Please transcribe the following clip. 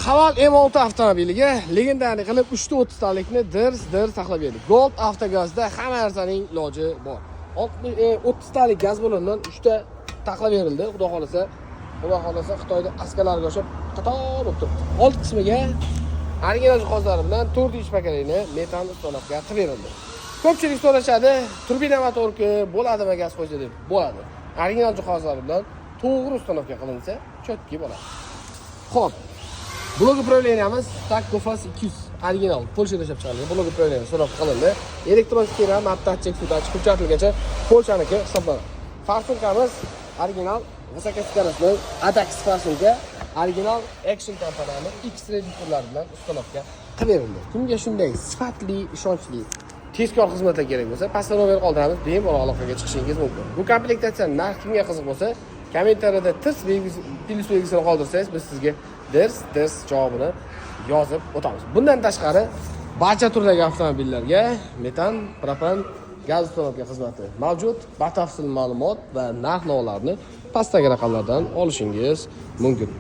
Haval M6 avtomobiliga legendariy qilib 330 talikni dir saqlab berdik. Gold Avtogazda hamma narsaning iloji bor. 30 talik gaz balonidan 3 ta taqlab berildi. Xudo xolasa Xitoyda askalarga o'xshab qator bo'lib turibdi. Old qismiga original jihozlari bilan 4 paketini metan ustonaga qilib berildi. Ko'pchilik so'rashadi, turbina motorki bo'ladimi gaz qo'ysa deb. Bo'ladi. Original jihozlar bilan to'g'ri ustonaga qilinsa, chotki bo'ladi. Xo'p. Blok upravleniyamiz Tak Gofas 200 original Polshada ishlab chiqarilgan blok upravleniya so'roq qilindi. Elektron sistema, mattatchik, sudachik, hujjatligacha Polshaniki hisoblanadi. Farsunkamiz original Vysokoskarosnoy Adax farsunka original Action kompaniyani X-ray turlari bilan ustonaga qilib berildi. Kimga shunday sifatli, ishonchli tezkor xizmatlar kerak bo'lsa, pastda nomer qoldiramiz, bemalol aloqaga chiqishingiz mumkin. Bu komplektatsiya narx kimga qiziq bo'lsa, kommentariyada plus belgisini qoldirsangiz, biz sizga ders javobini yozib o'tamiz. Bundan tashqari, barcha turdagi avtomobillarga metan, propan, gaz ustonaga xizmati mavjud. Batafsil ma'lumot va narx-navolarni pastdagi raqamlardan olishingiz mumkin.